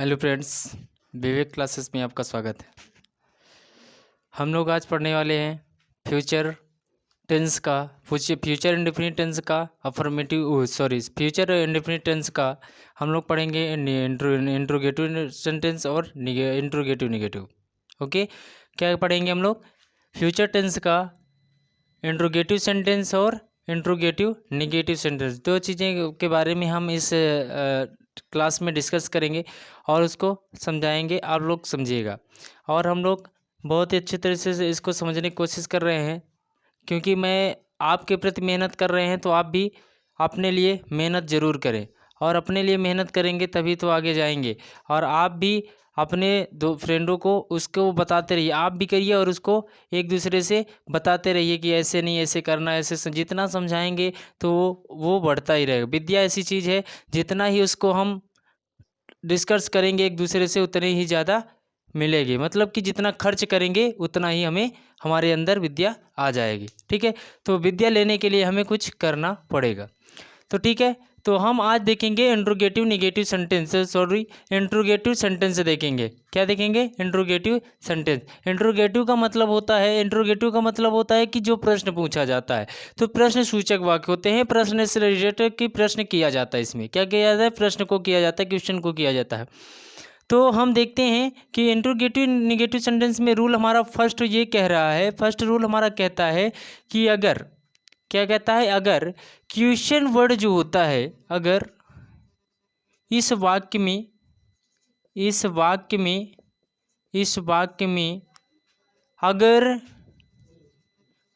Hello friends, विवेक classes में आपका स्वागत है। हम लोग आज पढ़ने वाले हैं फ्यूचर टेंस का, फ्यूचर इंडेफिनिट टेंस का फ्यूचर इंडेफिनिट टेंस का हम लोग पढ़ेंगे इंट्रोगेटिव सेंटेंस और इंट्रोगेटिव नेगेटिव। ओके, क्या पढ़ेंगे हम लोग? फ्यूचर टेंस का इंट्रोगेटिव सेंटेंस और इंट्रोगेटिव नेगेटिव सेंटेंस, दो चीज़ें के बारे में हम इस क्लास में डिस्कस करेंगे और उसको समझाएंगे, आप लोग समझिएगा। और हम लोग बहुत ही अच्छे तरीके से इसको समझने की कोशिश कर रहे हैं, क्योंकि मैं आपके प्रति मेहनत कर रहे हैं, तो आप भी अपने लिए मेहनत ज़रूर करें। और अपने लिए मेहनत करेंगे तभी तो आगे जाएंगे। और आप भी अपने दो फ्रेंडों को उसको बताते रहिए, आप भी करिए और उसको एक दूसरे से बताते रहिए कि ऐसे नहीं, ऐसे करना, ऐसे जितना समझाएंगे तो वो बढ़ता ही रहेगा। विद्या ऐसी चीज़ है, जितना ही उसको हम डिस्कस करेंगे एक दूसरे से उतने ही ज़्यादा मिलेगी। मतलब कि जितना खर्च करेंगे उतना ही हमें हमारे अंदर विद्या आ जाएगी। ठीक है, तो विद्या लेने के लिए हमें कुछ करना पड़ेगा। तो ठीक है, तो हम आज देखेंगे interrogative negative sentence, interrogative sentence देखेंगे। क्या देखेंगे? Interrogative sentence. इंट्रोगेटिव का मतलब होता है कि जो प्रश्न पूछा जाता है। तो प्रश्न सूचक वाक्य होते हैं, प्रश्न से रिलेटेड कि प्रश्न किया जाता है। इसमें क्या किया जाता है? प्रश्न को किया जाता है, क्वेश्चन को किया जाता है। तो हम देखते हैं कि इंट्रोगेटिव नेगेटिव सेंटेंस में रूल हमारा फर्स्ट ये कह रहा है, फर्स्ट रूल हमारा कहता है कि अगर, क्या कहता है? अगर क्वेश्चन वर्ड जो होता है, अगर इस वाक्य में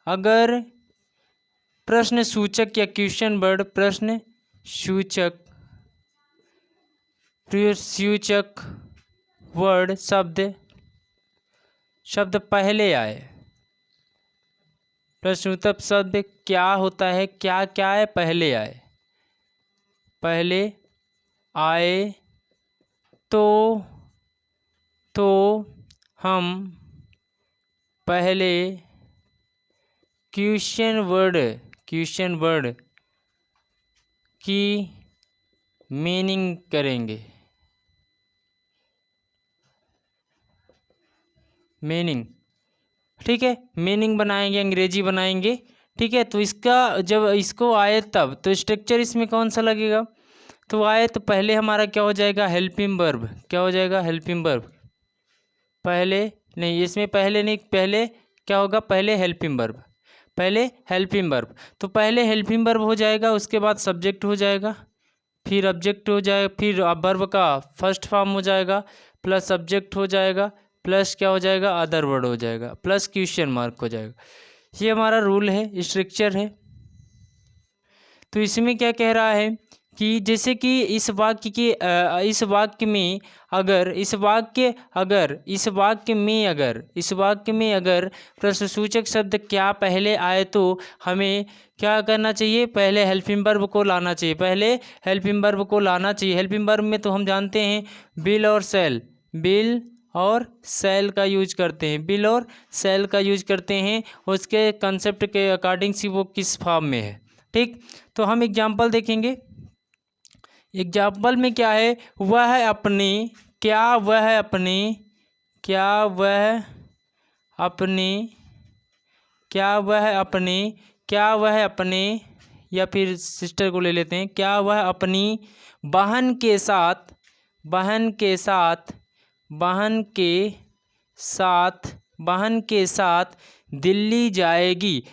अगर प्रश्न सूचक या क्वेश्चन वर्ड प्रश्न सूचक वर्ड शब्द पहले आए। प्रश्नोत्तर शब्द क्या होता है? क्या क्या है? पहले आए तो हम पहले क्वेश्चन वर्ड की मीनिंग करेंगे। मीनिंग, ठीक है, मीनिंग बनाएंगे, अंग्रेजी बनाएंगे। ठीक है, तो इसका जब इसको आए तब तो स्ट्रक्चर इसमें कौन सा लगेगा? तो आए तो पहले हमारा क्या हो जाएगा? Helping verb. क्या हो जाएगा? Helping verb. पहले नहीं, इसमें पहले नहीं, पहले क्या होगा? पहले हेल्पिंग वर्ब। तो पहले हेल्पिंग वर्ब हो जाएगा, उसके बाद सब्जेक्ट हो जाएगा, फिर ऑब्जेक्ट हो जाएगा, फिर वर्ब का फर्स्ट फॉर्म हो जाएगा, प्लस सब्जेक्ट हो जाएगा, प्लस क्या हो जाएगा? अदर वर्ड हो जाएगा, प्लस क्वेश्चन मार्क हो जाएगा। ये हमारा रूल है, स्ट्रक्चर है। तो इसमें क्या कह रहा है कि जैसे कि इस वाक्य में अगर प्रश्नसूचक शब्द क्या पहले आए तो हमें क्या करना चाहिए? पहले हेल्पिंग वर्ब को लाना चाहिए। हेल्पिंग वर्ब में तो हम जानते हैं बिल और सेल का यूज करते हैं। उसके कंसेप्ट के अकॉर्डिंग से वो किस फॉर्म में है। ठीक, तो हम एग्जाम्पल देखेंगे। एग्जाम्पल में क्या है? वह अपनी या फिर सिस्टर को ले लेते हैं। क्या वह अपनी बहन के साथ दिल्ली जाएगी?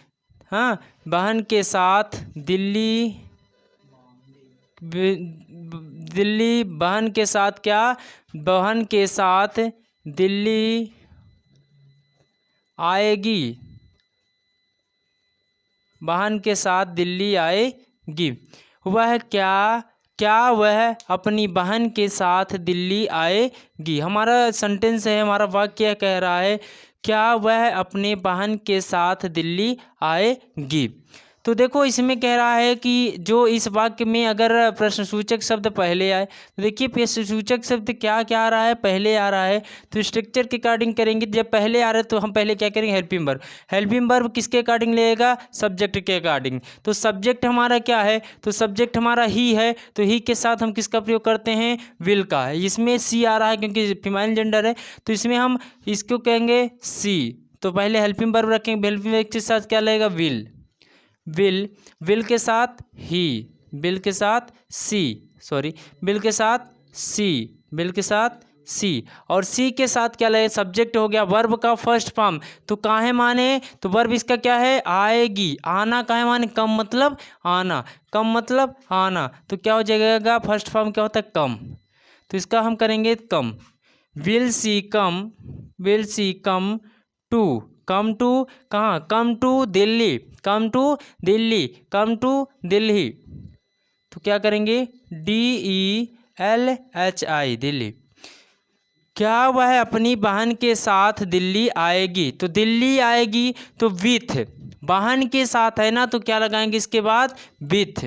हाँ, बहन के साथ दिल्ली आएगी। वह अपनी बहन के साथ दिल्ली आएगी। हमारा सेंटेंस है, हमारा वाक्य कह रहा है क्या वह अपने बहन के साथ दिल्ली आएगी। तो देखो इसमें कह रहा है कि जो इस वाक्य में अगर प्रश्नसूचक शब्द पहले आए तो देखिए प्रश्नसूचक शब्द क्या क्या आ रहा है, पहले आ रहा है। तो स्ट्रक्चर के अकॉर्डिंग करेंगे, जब पहले आ रहा है तो हम पहले क्या करेंगे, हेल्पिंग वर्ब। हेल्पिंग वर्ब किसके अकॉर्डिंग लेगा, सब्जेक्ट के अकॉर्डिंग। तो सब्जेक्ट हमारा क्या है, तो सब्जेक्ट हमारा ही है, तो ही के साथ हम किसका प्रयोग करते हैं, विल का। इसमें सी आ रहा है क्योंकि फीमेल जेंडर है, तो इसमें हम इसको कहेंगे सी। तो पहले हेल्पिंग वर्ब रखेंगे, हेल्पिंग वर्ब के साथ क्या लगेगा, विल। विल, विल के साथ ही, विल के साथ सी, सॉरी विल के साथ सी, विल के साथ सी, और सी के साथ क्या लगे, सब्जेक्ट हो गया वर्ब का फर्स्ट फॉर्म। तो काहे माने, तो वर्ब इसका क्या है, आएगी। आना काहे माने, कम मतलब आना, कम मतलब आना। तो क्या हो जाएगा, फर्स्ट फॉर्म क्या होता है, कम। तो इसका हम करेंगे come. Will C come, will C come to, come to कहाँ, come to Delhi, come to Delhi, come to Delhi. तो क्या करेंगे, DELHI, दिल्ली। क्या वह अपनी बहन के साथ दिल्ली आएगी, तो दिल्ली आएगी तो विथ, बहन के साथ है ना, तो क्या लगाएंगे इसके बाद, विथ।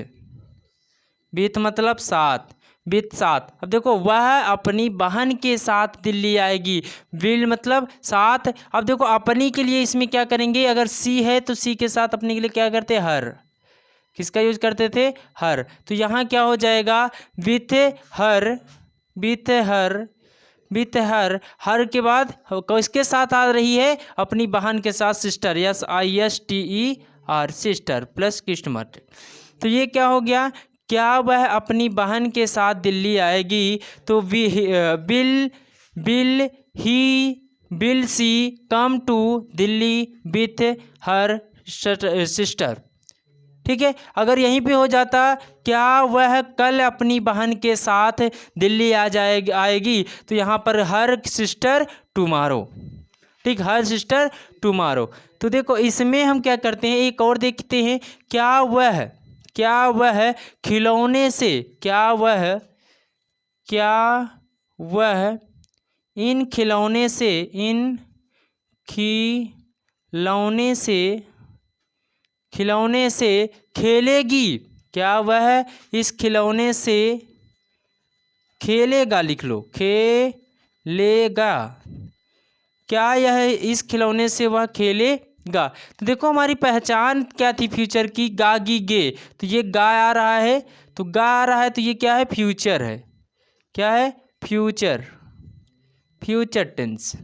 विथ मतलब साथ, विथ साथ। अब देखो वह अपनी बहन के साथ दिल्ली आएगी, विल मतलब साथ। अब देखो अपनी के लिए इसमें क्या करेंगे, अगर सी है तो सी के साथ अपने के लिए क्या करते, हर। किसका यूज करते थे, हर। तो यहाँ क्या हो जाएगा, with her, with her, with her. Her के बाद किसके साथ आ रही है, अपनी बहन के साथ, sister, SISTER, sister plus question. तो ये क्या हो गया, क्या वह अपनी बहन के साथ दिल्ली आएगी, तो will, will he, will C come to Delhi with her sister. ठीक है, अगर यहीं पे हो जाता, क्या वह कल अपनी बहन के साथ दिल्ली आएगी, तो यहाँ पर हर सिस्टर टुमारो। ठीक, हर सिस्टर टुमारो। तो देखो इसमें हम क्या करते हैं, एक और देखते हैं, क्या वह खिलौने से, क्या वह इन खिलौने से, इन खिलौने से खेलेगी, क्या वह इस खिलौने से खेलेगा, लिख लो, खेलेगा। क्या यह इस खिलौने से वह खेलेगा। तो देखो हमारी पहचान क्या थी फ्यूचर की, गा गी गे। तो ये गा आ रहा है, तो गा आ रहा है, तो ये क्या है, फ्यूचर है। क्या है, फ्यूचर, फ्यूचर टेंस।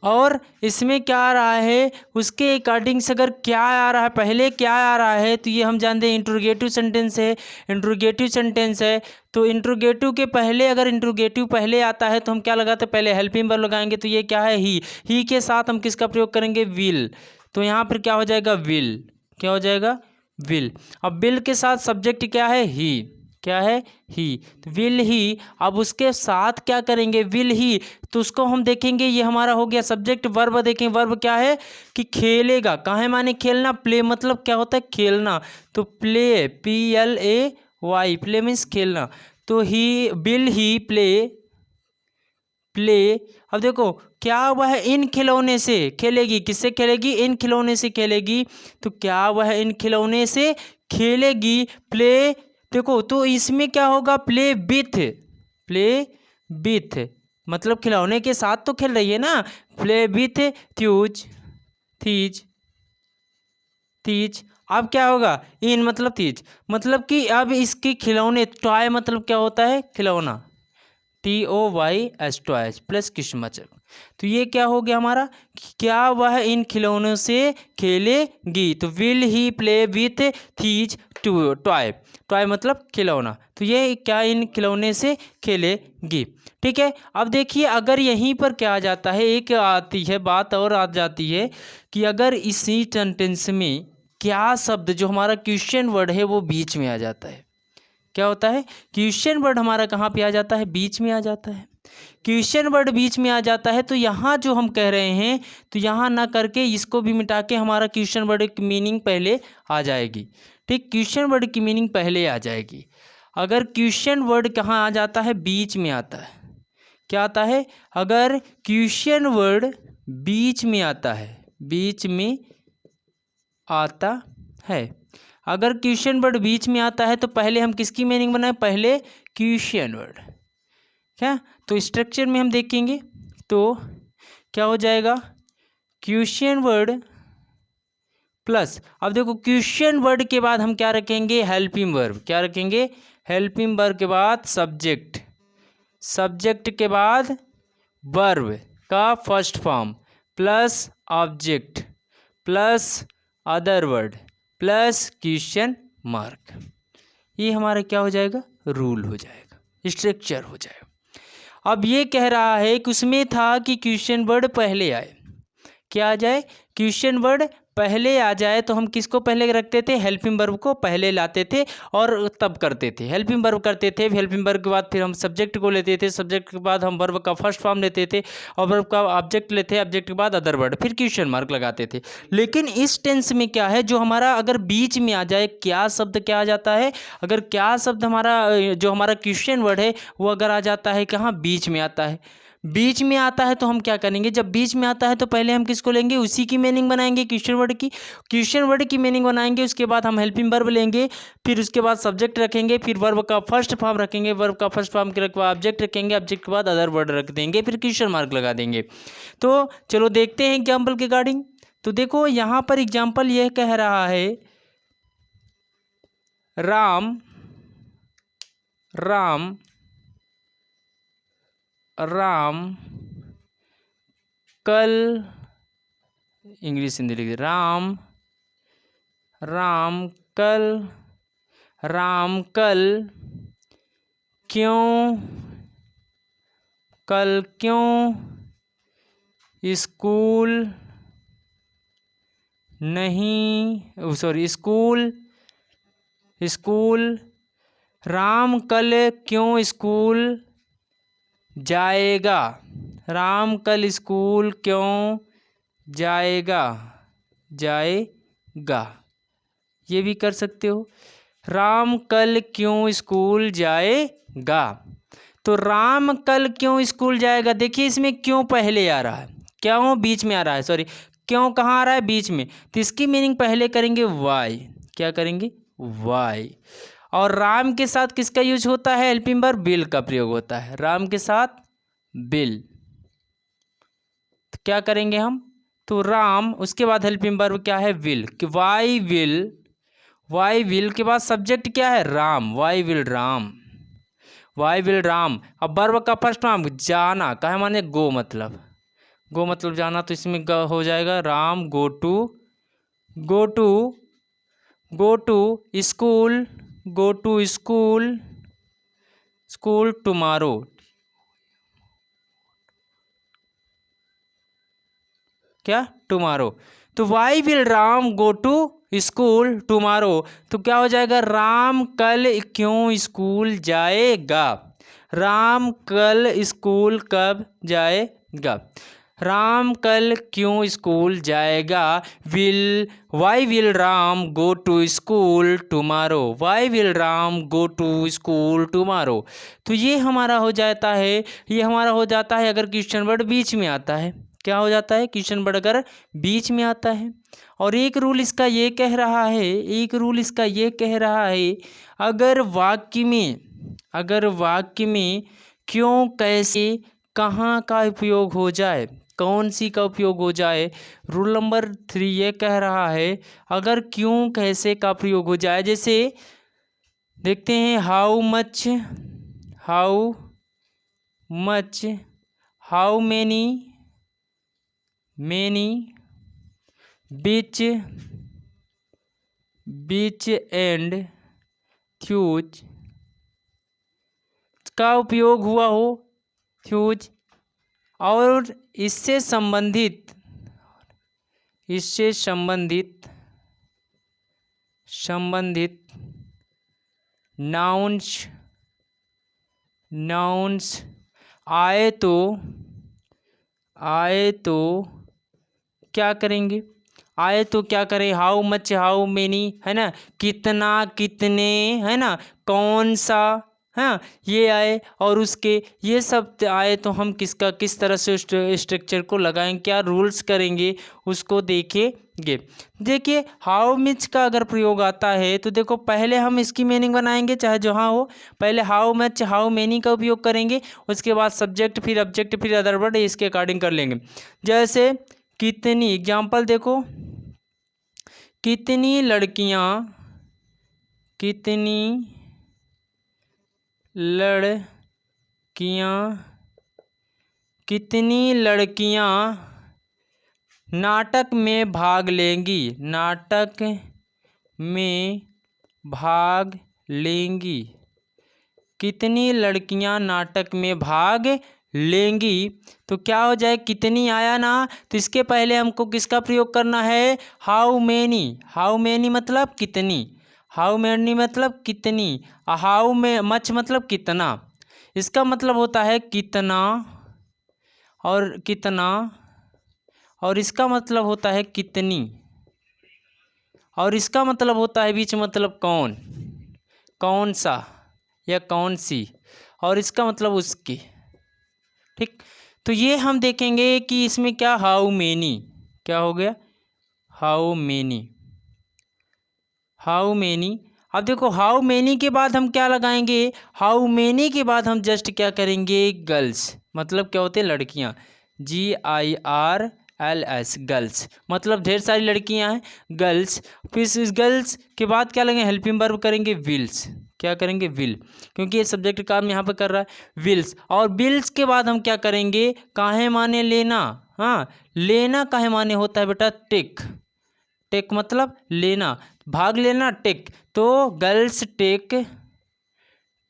और इसमें क्या आ रहा है, उसके अकॉर्डिंग से अगर क्या आ रहा है, पहले क्या आ रहा है, तो ये हम जानते हैं इंट्रोगेटिव सेंटेंस है। इंट्रोगेटिव सेंटेंस है तो इंट्रोगेटिव के पहले, अगर इंट्रोगेटिव पहले आता है तो हम क्या लगाते हैं, पहले हेल्पिंग वर्ब लगाएंगे। तो ये क्या है, ही के साथ हम किसका प्रयोग करेंगे, विल। तो यहाँ पर क्या हो जाएगा, विल। क्या हो जाएगा, विल। अब विल के साथ सब्जेक्ट क्या है, ही। क्या है, ही। तो विल ही। अब उसके साथ क्या करेंगे, विल ही। तो उसको हम देखेंगे, ये हमारा हो गया सब्जेक्ट। वर्ब देखें, वर्ब क्या है कि खेलेगा। काहे माने खेलना, प्ले मतलब क्या होता है, खेलना। तो प्ले, PLAY, प्ले मीन्स खेलना। तो ही, विल ही प्ले, प्ले। अब देखो क्या वह इन खिलौने से खेलेगी, किससे खेलेगी, इन खिलौने से खेलेगी। तो क्या वह इन खिलौने से खेलेगी, प्ले। देखो तो इसमें क्या होगा, प्ले विथ, प्ले विथ मतलब खिलौने के साथ तो खेल रही है ना। Play with thieves, thieves, Teej. अब क्या होगा, इन मतलब तीज, मतलब कि अब इसकी खिलौने, टॉय मतलब क्या होता है, खिलौना, TOYS, टॉयज प्लस किस्मचक। तो ये क्या हो गया हमारा, क्या वह इन खिलौनों से खेलेगी। तो will he play with thieves toy, toy मतलब खिलौना। तो ये क्या इन खिलौने से खेलेगी। ठीक है, अब देखिए अगर यहीं पर क्या आ जाता है, एक आती है बात और आ जाती है कि अगर इसी सेंटेंस में क्या शब्द जो हमारा क्वेश्चन वर्ड है वो बीच में आ जाता है। क्या होता है, क्वेश्चन वर्ड हमारा कहाँ पे आ जाता है, बीच में आ जाता है। क्वेश्चन वर्ड बीच में आ जाता है तो यहाँ जो हम कह रहे हैं, तो यहाँ ना करके इसको भी मिटा के हमारा क्वेश्चन वर्ड की मीनिंग पहले आ जाएगी। ठीक, क्वेश्चन वर्ड की मीनिंग पहले आ जाएगी। अगर क्वेश्चन वर्ड कहाँ आ जाता है, बीच में आता है। क्या आता है, अगर क्वेश्चन वर्ड बीच में आता है, बीच में आता है। अगर क्वेश्चन वर्ड बीच में आता है तो पहले हम किसकी मीनिंग बनाए, पहले क्वेश्चन वर्ड। क्या, तो स्ट्रक्चर में हम देखेंगे तो क्या हो जाएगा, क्वेश्चन वर्ड प्लस, अब देखो क्वेश्चन वर्ड के बाद हम क्या रखेंगे, हेल्पिंग वर्ब। क्या रखेंगे, हेल्पिंग वर्ब के बाद सब्जेक्ट, सब्जेक्ट के बाद वर्ब का first form plus object plus other word plus question mark. ये हमारा क्या हो जाएगा, रूल हो जाएगा, स्ट्रक्चर हो जाएगा। अब ये कह रहा है कि उसमें था कि क्वेश्चन वर्ड पहले आए, क्या आ जाए, क्वेश्चन वर्ड पहले आ जाए तो हम किसको पहले रखते थे, हेल्पिंग वर्ब को पहले लाते थे और तब करते थे, हेल्पिंग वर्ब करते थे। हेल्पिंग वर्ब के बाद फिर हम सब्जेक्ट को लेते थे, सब्जेक्ट के बाद हम वर्ब का फर्स्ट फॉर्म लेते थे और वर्ब का ऑब्जेक्ट लेते, ऑब्जेक्ट के बाद अदर वर्ड, फिर क्वेश्चन मार्क लगाते थे। लेकिन इस टेंस में क्या है, जो हमारा अगर बीच में आ जाए, क्या शब्द क्या आ जाता है, अगर क्या शब्द हमारा जो हमारा क्वेश्चन वर्ड है वो अगर आ जाता है कहाँ, बीच में आता है, बीच में आता है तो हम क्या करेंगे, जब बीच में आता है तो पहले हम किसको लेंगे, उसी की मीनिंग बनाएंगे, क्वेश्चन वर्ड की, क्वेश्चन वर्ड की मीनिंग बनाएंगे। उसके बाद हम हेल्पिंग वर्ब लेंगे, फिर उसके बाद सब्जेक्ट रखेंगे, फिर वर्ब का फर्स्ट फॉर्म रखेंगे, वर्ब का फर्स्ट फॉर्म के बाद ऑब्जेक्ट रखेंगे, ऑब्जेक्ट के बाद अदर वर्ड रख देंगे, फिर क्वेश्चन मार्क लगा देंगे। तो चलो देखते हैं एग्जाम्पल के अकॉर्डिंग। तो देखो यहाँ पर एग्जाम्पल यह कह रहा है, राम राम राम कल, इंग्लिश हिंदी लिखिए, राम कल, राम कल क्यों स्कूल नहीं, सॉरी स्कूल, राम कल क्यों स्कूल जाएगा, राम कल स्कूल क्यों जाएगा, ये भी कर सकते हो, राम कल क्यों स्कूल जाएगा। तो राम कल क्यों स्कूल जाएगा, देखिए इसमें क्यों पहले आ रहा है, क्यों बीच में आ रहा है, सॉरी क्यों कहाँ आ रहा है, बीच में, तो इसकी मीनिंग पहले करेंगे वाई, क्या करेंगे, वाई। और राम के साथ किसका यूज होता है, हेल्पिंग वर्ब बिल का प्रयोग होता है, राम के साथ बिल, तो क्या करेंगे हम, तो राम, उसके बाद हेल्पिंग वर्ब क्या है, विल, कि वाई विल के बाद सब्जेक्ट क्या है, राम, वाई विल राम। अब वर्ब का फर्स्ट फॉर्म जाना, कहा माने गो मतलब जाना, तो इसमें हो जाएगा Ram go to school tomorrow, क्या, टुमारो। तो why will Ram go to school tomorrow, तो क्या हो जाएगा, राम कल क्यों स्कूल जाएगा, राम कल स्कूल कब जाएगा, राम कल क्यों स्कूल जाएगा, why will Ram go to school tomorrow, why will Ram go to school tomorrow. तो ये हमारा हो जाता है, अगर क्वेश्चन वर्ड बीच में आता है, क्या हो जाता है, क्वेश्चन वर्ड अगर बीच में आता है। और एक रूल इसका ये कह रहा है, अगर वाक्य में क्यों, कैसे, कहाँ का उपयोग हो जाए, कौन सी का उपयोग हो जाए, रूल नंबर 3 ये कह रहा है, अगर क्यों कैसे का प्रयोग हो जाए, जैसे देखते हैं, how much how many beach and थ्यूज का उपयोग हुआ हो, थ्यूज, और इससे संबंधित नाउन्स आए तो क्या करेंगे, क्या करें, हाउ मच हाउ मेनी, है ना, कितना कितने, है ना, कौन सा, हाँ ये आए और उसके ये सब आए तो हम किस तरह से स्ट्रक्चर को लगाएंगे, क्या रूल्स करेंगे उसको देखेंगे। देखिए हाउ मच का अगर प्रयोग आता है तो देखो पहले हम इसकी मीनिंग बनाएंगे चाहे जहाँ हो, पहले हाउ मच हाउ मैनी का उपयोग करेंगे, उसके बाद सब्जेक्ट फिर ऑब्जेक्ट फिर अदर वर्ड इसके अकॉर्डिंग कर लेंगे। जैसे कितनी, एग्जाम्पल देखो, कितनी लड़कियाँ कितनी लड़कियाँ नाटक में भाग लेंगी, नाटक में भाग लेंगी, कितनी लड़कियां नाटक में भाग लेंगी। तो क्या हो जाए, कितनी आया ना तो इसके पहले हमको किसका प्रयोग करना है, हाउ मैनी। हाउ मैनी मतलब कितनी, हाउ मैनी मतलब कितनी, हाउ में मच मतलब कितना। इसका मतलब होता है कितना और कितना, और इसका मतलब होता है कितनी, और इसका मतलब होता है बीच मतलब कौन, कौन सा या कौन सी, और इसका मतलब उसकी। ठीक, तो ये हम देखेंगे कि इसमें क्या हाउ मेनी, क्या हो गया हाउ मेनी, हाउ मेनी। अब देखो हाउ मेनी के बाद हम क्या लगाएंगे, हाउ मेनी के बाद हम जस्ट क्या करेंगे, गर्ल्स, मतलब क्या होते हैं लड़कियां, GIRLS, गर्ल्स मतलब ढेर सारी लड़कियां हैं, गर्ल्स। फिर इस गर्ल्स के बाद क्या लगेंगे, हेल्पिंग वर्ब करेंगे विल्स, क्या करेंगे विल, क्योंकि ये सब्जेक्ट काम यहाँ पर कर रहा है विल्स। और विल्स के बाद हम क्या करेंगे, काहे माने लेना, हाँ लेना काहे माने होता है बेटा टेक, टेक मतलब लेना, भाग लेना टेक, तो गर्ल्स टेक,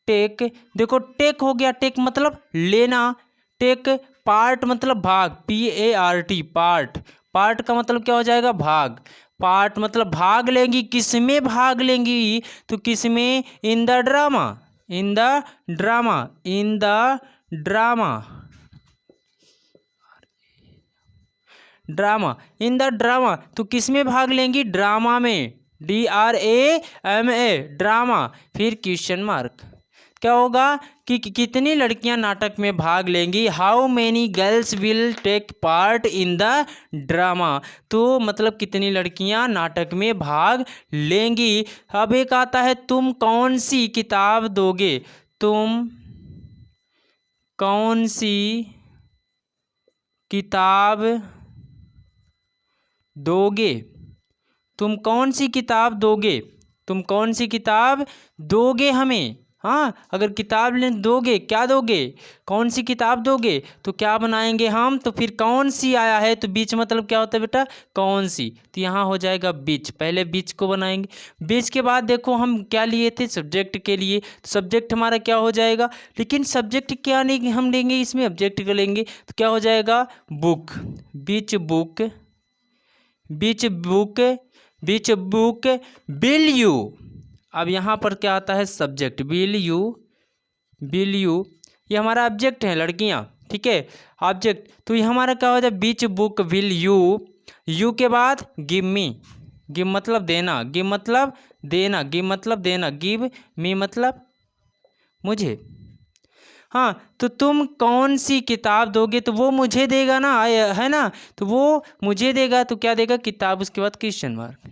टेक देखो टेक हो गया, टेक मतलब लेना, टेक पार्ट मतलब भाग, PART पार्ट, पार्ट का मतलब क्या हो जाएगा भाग, पार्ट मतलब भाग लेंगी, किसमें भाग लेंगी तो किसमें, in the drama, in the drama, in the drama, drama, in the drama तो किसमें भाग लेंगी, ड्रामा में, DRAMA ड्रामा। फिर क्वेश्चन मार्क, क्या होगा कि कितनी लड़कियां नाटक में भाग लेंगी, how many girls will take part in the drama, तो मतलब कितनी लड़कियां नाटक में भाग लेंगी। अब एक आता है तुम कौन सी किताब दोगे, तुम कौन सी किताब दोगे, तुम कौन सी किताब दोगे, तुम कौन सी किताब दोगे हमें, हाँ अगर किताब ले दोगे, क्या दोगे, कौन सी किताब दोगे, तो क्या बनाएंगे हम, तो फिर कौन सी आया है तो बीच मतलब क्या होता है बेटा कौन सी, तो यहाँ हो जाएगा बीच, पहले बीच को बनाएंगे। बीच के बाद देखो हम क्या लिए थे, सब्जेक्ट के लिए, तो सब्जेक्ट हमारा क्या हो जाएगा, लेकिन सब्जेक्ट क्या नहीं हम लेंगे इसमें, ऑब्जेक्ट का लेंगे, तो क्या हो जाएगा book, beach book, beach book, beach book will you. अब यहाँ पर क्या आता है subject, will you, will you ये हमारा ऑब्जेक्ट है लड़कियाँ, ठीक है ऑब्जेक्ट, तो ये हमारा क्या हो जाए बीच बुक विल यू, यू के बाद गिव मी, गिव मतलब देना, गिव मतलब देना, गिव मतलब देना, गिव मी मतलब मुझे, हाँ तो तुम कौन सी किताब दोगे तो वो मुझे देगा ना, है ना, तो वो मुझे देगा तो क्या देगा किताब, उसके बाद क्वेश्चन मार्क।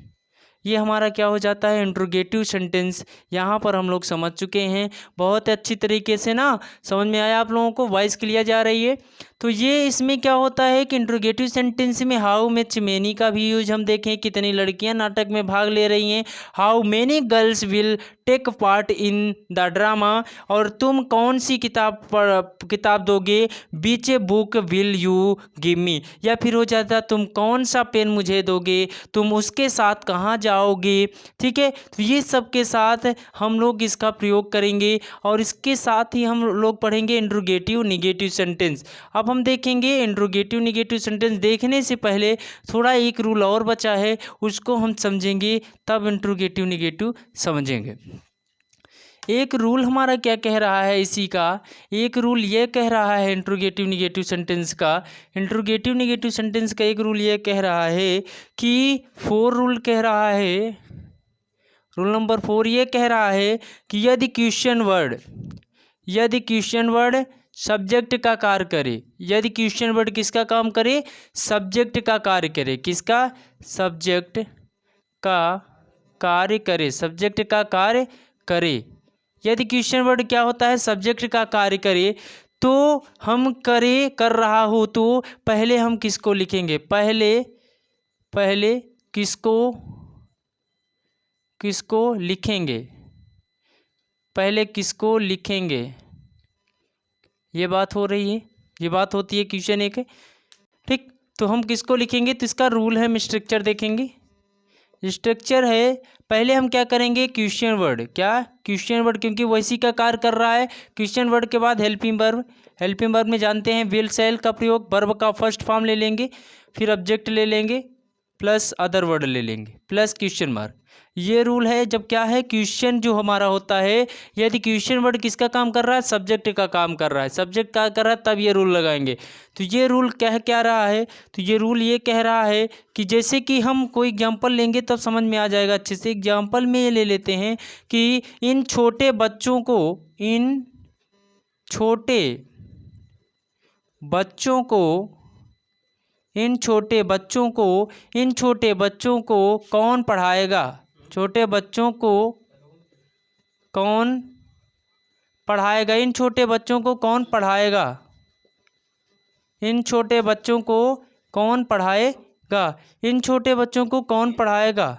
ये हमारा क्या हो जाता है इंट्रोगेटिव सेंटेंस। यहाँ पर हम लोग समझ चुके हैं बहुत अच्छी तरीके से ना, समझ में आया आप लोगों को, वॉइस क्लियर जा रही है। तो ये इसमें क्या होता है कि इंट्रोगेटिव सेंटेंस में हाउ मच मैनी का भी यूज हम देखें, कितनी लड़कियां नाटक में भाग ले रही हैं, how many girls will take part in the drama, और तुम कौन सी किताब दोगे, which book will you give me, या फिर हो जाता तुम कौन सा पेन मुझे दोगे, तुम उसके साथ कहाँ जाओगे, ठीक है। तो ये सब के साथ हम लोग इसका प्रयोग करेंगे, और इसके साथ ही हम लोग पढ़ेंगे इंट्रोगेटिव निगेटिव सेंटेंस। अब हम देखेंगे इंट्रोगेटिव निगेटिव सेंटेंस, देखने से पहले थोड़ा एक रूल और बचा है, उसको हम समझेंगे तब इंट्रोगेटिव निगेटिव समझेंगे। एक रूल हमारा क्या कह रहा है इसी का, एक रूल ये कह रहा है इंट्रोगेटिव निगेटिव सेंटेंस का, इंट्रोगेटिव निगेटिव सेंटेंस का एक रूल ये कह रहा है कि 4 रूल कह रहा है, रूल नंबर 4 ये कह रहा है कि यदि क्वेश्चन वर्ड सब्जेक्ट का कार्य करे, यदि क्वेश्चन वर्ड किसका काम करे, सब्जेक्ट का कार्य करे, किसका, सब्जेक्ट का कार्य करे, सब्जेक्ट का कार्य करे। यदि क्वेश्चन वर्ड क्या होता है, सब्जेक्ट का कार्य करे, तो हम कर रहा हो तो पहले हम किसको लिखेंगे, पहले किसको लिखेंगे, पहले किसको लिखेंगे, ये बात हो रही है, ये बात होती है क्वेश्चन एक, ठीक। तो हम किसको लिखेंगे, तो इसका रूल है, हम स्ट्रक्चर देखेंगे। स्ट्रक्चर है, पहले हम क्या करेंगे, क्वेश्चन वर्ड, क्या, क्वेश्चन वर्ड, क्योंकि वैसी का कार्य कर रहा है। क्वेश्चन वर्ड के बाद हेल्पिंग वर्ब में जानते हैं विल शैल का प्रयोग, वर्ब का फर्स्ट फॉर्म ले लेंगे, फिर ऑब्जेक्ट ले लेंगे, प्लस अदर वर्ड ले लेंगे, प्लस क्वेश्चन मार्क। ये रूल है जब क्या है, क्वेश्चन जो हमारा होता है, यदि क्वेश्चन वर्ड किसका काम कर रहा है, सब्जेक्ट का काम कर रहा है, सब्जेक्ट का कर रहा है, तब ये रूल लगाएंगे। तो ये रूल क्या रहा है, तो ये रूल ये कह रहा है कि जैसे कि हम कोई एग्जांपल लेंगे तब समझ में आ जाएगा अच्छे से। एग्जांपल में ये ले लेते हैं कि इन छोटे बच्चों को कौन पढ़ाएगा, छोटे बच्चों को कौन पढ़ाएगा, इन छोटे बच्चों को कौन पढ़ाएगा, इन छोटे बच्चों को कौन पढ़ाएगा, इन छोटे बच्चों को कौन पढ़ाएगा,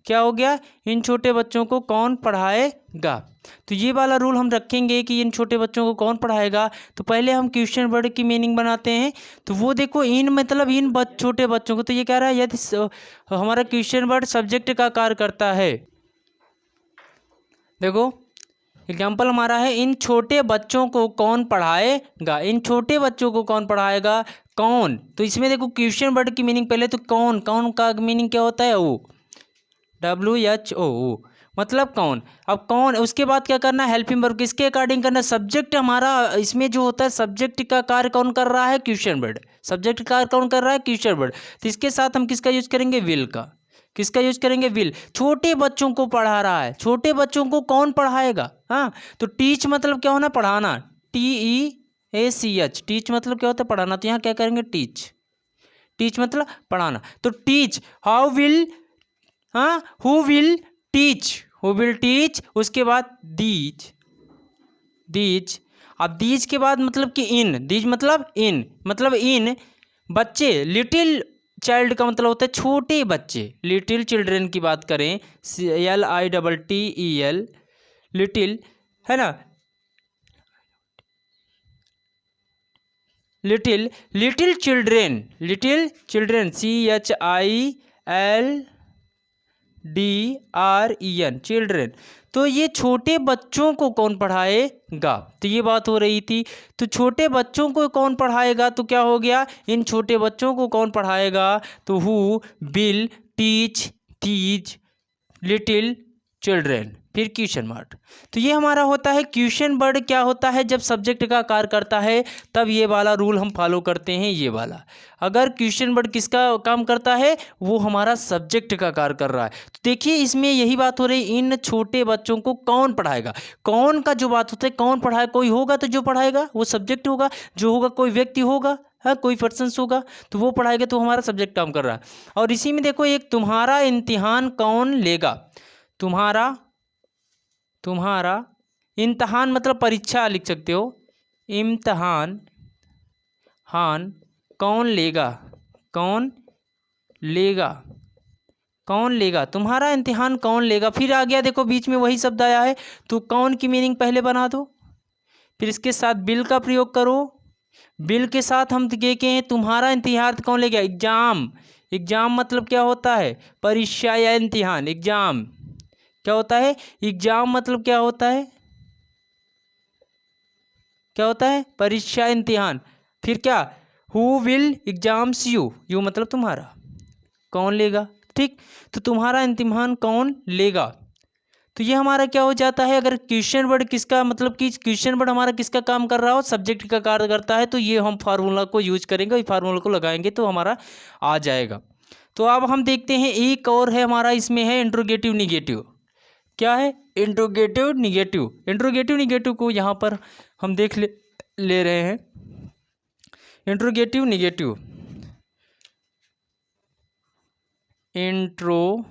क्या हो गया, इन छोटे बच्चों को कौन पढ़ाएगा। तो ये वाला रूल हम रखेंगे कि इन छोटे बच्चों को कौन पढ़ाएगा। तो पहले हम क्वेश्चन वर्ड की मीनिंग बनाते हैं। तो वो देखो, इन मतलब इन छोटे बच्चों को, तो ये कह रहा है यदि हमारा क्वेश्चन वर्ड सब्जेक्ट का कार्य करता है, देखो एग्जाम्पल हमारा है, इन छोटे बच्चों को कौन पढ़ाएगा, इन छोटे बच्चों को कौन पढ़ाएगा, कौन। तो इसमें देखो क्वेश्चन वर्ड की मीनिंग पहले तो कौन का मीनिंग क्या होता है, ओ, WHO, मतलब कौन। अब कौन, उसके बाद क्या करना है, हेल्पिंग वर्ब किसके अकॉर्डिंग करना है, सब्जेक्ट हमारा इसमें जो होता है, सब्जेक्ट का कार्य कौन कर रहा है, क्वेश्चन वर्ड, सब्जेक्ट का कार्य कौन कर रहा है, क्वेश्चन वर्ड। तो इसके साथ हम किसका यूज करेंगे, विल का, किसका यूज करेंगे, विल। छोटे बच्चों को पढ़ा रहा है, छोटे बच्चों को कौन पढ़ाएगा, हाँ। तो टीच मतलब क्या होना, पढ़ाना, TEACH, टीच मतलब क्या होता है, पढ़ाना। तो यहाँ क्या करेंगे, टीच मतलब पढ़ाना। तो टीच, हाउ विल, हाँ, हु विल टीच, उसके बाद दीज, अब दीज के बाद मतलब कि इन, दीज मतलब इन बच्चे, लिटिल चाइल्ड का मतलब होता है छोटे बच्चे, लिटिल चिल्ड्रन की बात करें, LITTEL, लिटिल, है ना, लिटिल चिल्ड्रेन, CHILDREN, चिल्ड्रेन। तो ये छोटे बच्चों को कौन पढ़ाएगा, तो ये बात हो रही थी। तो छोटे बच्चों को कौन पढ़ाएगा, तो क्या हो गया, इन छोटे बच्चों को कौन पढ़ाएगा, तो who will teach these little children, फिर क्वेश्चन मार्क। तो ये हमारा होता है क्वेश्चन वर्ड, क्या होता है, जब सब्जेक्ट का कार्य करता है तब ये वाला रूल हम फॉलो करते हैं, ये वाला। अगर क्वेश्चन वर्ड किसका काम करता है, वो हमारा सब्जेक्ट का कार्य कर रहा है। तो देखिए इसमें यही बात हो रही, इन छोटे बच्चों को कौन पढ़ाएगा, कौन का जो बात होता है, कौन पढ़ाए, कोई होगा तो जो पढ़ाएगा वो सब्जेक्ट होगा, जो होगा कोई व्यक्ति होगा, हाँ, कोई पर्सन्स होगा, तो वो पढ़ाएगा, तो हमारा सब्जेक्ट काम कर रहा है। और इसी में देखो एक, तुम्हारा इम्तिहान कौन लेगा, तुम्हारा इम्तिहान मतलब परीक्षा लिख सकते हो, इम्तिहान कौन लेगा, तुम्हारा इम्तिहान कौन लेगा। फिर आ गया देखो बीच में वही शब्द आया है, तो कौन की मीनिंग पहले बना दो, फिर इसके साथ बिल का प्रयोग करो, बिल के साथ हम देखें तुम्हारा इम्तिहान कौन लेगा, एग्जाम मतलब क्या होता है, परीक्षा या इम्तिहान। एग्जाम क्या होता है, एग्जाम मतलब क्या होता है, परीक्षा इम्तिहान। फिर क्या, हु विल एग्जाम्स यू मतलब तुम्हारा, कौन लेगा, ठीक। तो तुम्हारा इम्तिहान कौन लेगा, तो ये हमारा क्या हो जाता है, अगर क्वेश्चन वर्ड किसका मतलब कि क्वेश्चन वर्ड हमारा किसका काम कर रहा हो, सब्जेक्ट का कार्य करता है, तो ये हम फार्मूला को यूज करेंगे, इस फार्मूला को लगाएंगे तो हमारा आ जाएगा। तो अब हम देखते हैं एक और है हमारा, इसमें है इंट्रोगेटिव निगेटिव। क्या है, इंट्रोगेटिव निगेटिव। इंट्रोगेटिव निगेटिव को यहाँ पर हम देख ले रहे हैं। Interrogative negative, interrogative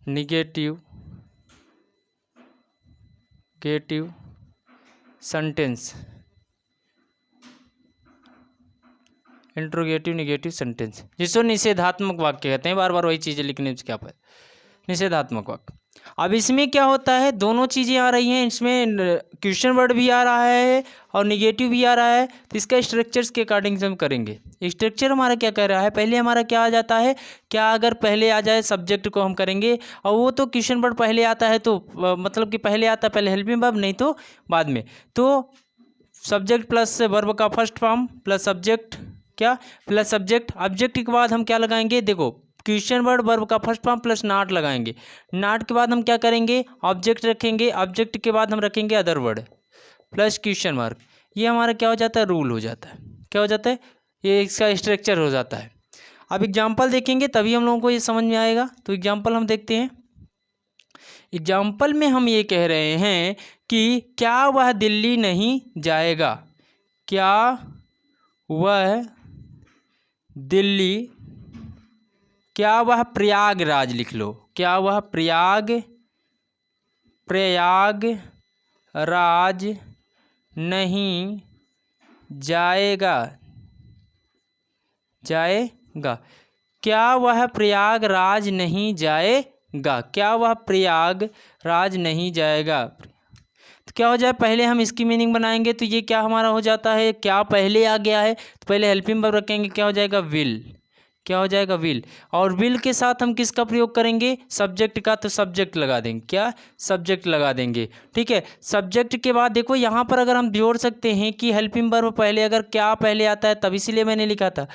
negative sentence, interrogative negative sentence, जिसको निषेधात्मक वाक्य कहते हैं। बार बार वही चीज़ें लिखने से क्या पर, निषेधात्मक वाक्य। अब इसमें क्या होता है, दोनों चीज़ें आ रही हैं, इसमें क्वेश्चन वर्ड भी आ रहा है और निगेटिव भी आ रहा है। तो इसका स्ट्रक्चर्स के अकॉर्डिंग से हम करेंगे। स्ट्रक्चर हमारा क्या कह रहा है, पहले हमारा क्या आ जाता है, क्या अगर पहले आ जाए सब्जेक्ट को हम करेंगे, और वो तो क्वेश्चन वर्ड पहले आता है तो मतलब कि पहले आता है, पहले हेल्पिंग वर्ब, नहीं तो बाद में। तो सब्जेक्ट प्लस वर्ब का फर्स्ट फॉर्म प्लस सब्जेक्ट, क्या प्लस सब्जेक्ट, ऑब्जेक्ट के बाद हम क्या लगाएंगे, देखो क्वेश्चन वर्ड वर्ब का फर्स्ट फॉर्म प्लस नॉट लगाएंगे। नॉट के बाद हम क्या करेंगे, ऑब्जेक्ट रखेंगे, ऑब्जेक्ट के बाद हम रखेंगे other word plus question mark. ये हमारा क्या हो जाता है, रूल हो जाता है। क्या हो जाता है, ये इसका स्ट्रक्चर हो जाता है। अब एग्जाम्पल देखेंगे तभी हम लोगों को ये समझ में आएगा। तो एग्जाम्पल हम देखते हैं। एग्जाम्पल में हम ये कह रहे हैं कि क्या वह दिल्ली नहीं जाएगा, क्या वह दिल्ली, क्या वह प्रयागराज लिख लो, क्या वह प्रयागराज नहीं जाएगा, क्या वह प्रयागराज नहीं जाएगा, क्या वह प्रयागराज नहीं जाएगा। तो क्या हो जाए, पहले हम इसकी मीनिंग बनाएंगे। तो ये क्या हमारा हो जाता है, क्या पहले आ गया है तो पहले हेल्पिंग वर्ब रखेंगे, क्या हो जाएगा, विल। क्या हो जाएगा, विल। और विल के साथ हम किसका प्रयोग करेंगे, सब्जेक्ट का। तो सब्जेक्ट लगा देंगे, क्या सब्जेक्ट लगा देंगे। ठीक है, सब्जेक्ट के बाद देखो यहाँ पर अगर हम जोड़ सकते हैं कि हेल्पिंग वर्ब पहले अगर क्या पहले आता है तब, इसीलिए मैंने लिखा था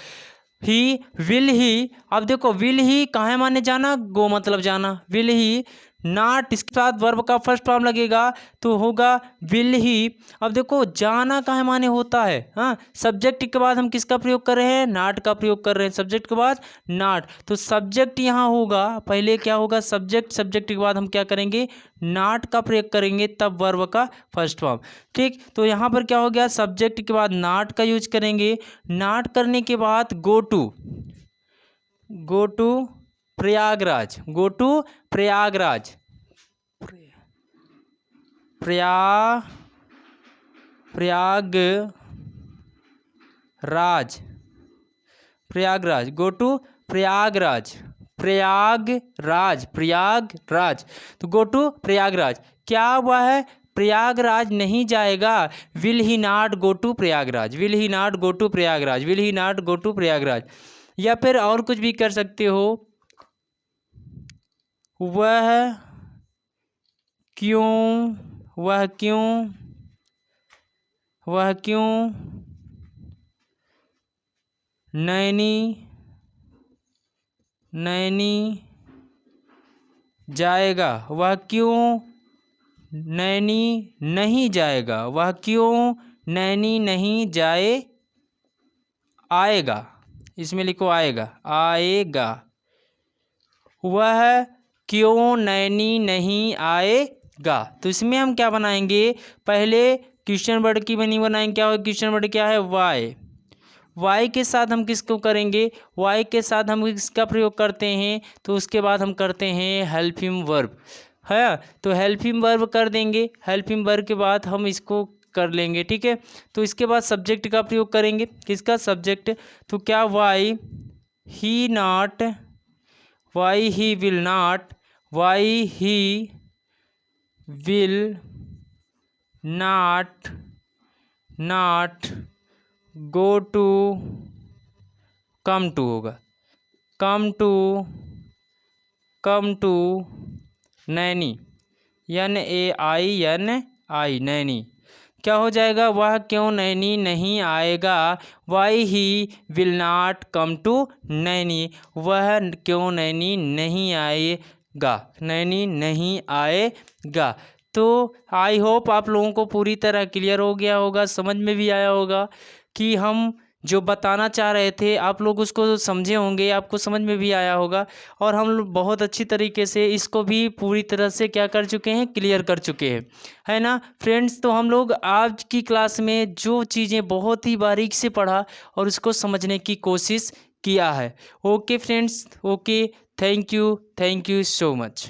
ही, विल ही। अब देखो विल ही कहाँ है, माने जाना, गो मतलब जाना, विल ही नॉट, इसके साथ वर्ब का फर्स्ट फॉर्म लगेगा तो होगा विल ही। अब देखो जाना कहाँ है, माने होता है, हाँ। सब्जेक्ट के बाद हम किसका प्रयोग कर रहे हैं, नॉट का प्रयोग कर रहे हैं, सब्जेक्ट के बाद नॉट। तो सब्जेक्ट यहाँ होगा, पहले क्या होगा, सब्जेक्ट, सब्जेक्ट के बाद हम क्या करेंगे, नॉट का प्रयोग करेंगे, तब वर्ब का फर्स्ट फॉर्म। ठीक, तो यहाँ पर क्या हो गया, सब्जेक्ट के बाद नॉट का यूज करेंगे। नॉट करने के बाद go to Prayagraj, go to Prayagraj, Prayagraj, go to Prayagraj, तो गो टू प्रयागराज। क्या वह प्रयागराज नहीं जाएगा, will he not go to Prayagraj, will he not go to Prayagraj, will he not go to Prayagraj. या फिर और कुछ भी कर सकते हो, वह क्यों नैनी जाएगा, वह क्यों नैनी नहीं जाएगा, वह क्यों नैनी नहीं आएगा, इसमें लिखो आएगा, वह क्यों नैनी नहीं आएगा। तो इसमें हम क्या बनाएंगे, पहले क्वेश्चन वर्ड की मीनिंग बनाएंगे। क्या क्वेश्चन वर्ड क्या है, वाई के साथ हम किसको करेंगे, वाई के साथ हम इसका प्रयोग करते हैं। तो उसके बाद हम करते हैं हेल्पिंग वर्ब, है। तो हेल्पिंग वर्ब कर देंगे, हेल्पिंग वर्ब के बाद हम इसको कर लेंगे। ठीक है, तो इसके बाद सब्जेक्ट का प्रयोग करेंगे, किसका, सब्जेक्ट। तो क्या why he will not go to, come to होगा, come to Naini, NAINI, Naini. क्या हो जाएगा, वह क्यों नैनी नहीं आएगा, why he will not come to Naini, वह क्यों नैनी नहीं आएगा। तो आई होप आप लोगों को पूरी तरह क्लियर हो गया होगा, समझ में भी आया होगा कि हम जो बताना चाह रहे थे आप लोग उसको समझे होंगे, आपको समझ में भी आया होगा। और हम लोग बहुत अच्छी तरीके से इसको भी पूरी तरह से क्या कर चुके हैं, क्लियर कर चुके हैं, है ना फ्रेंड्स। तो हम लोग आज की क्लास में जो चीज़ें बहुत ही बारीक से पढ़ा और उसको समझने की कोशिश किया है। Okay friends, okay, thank you so much.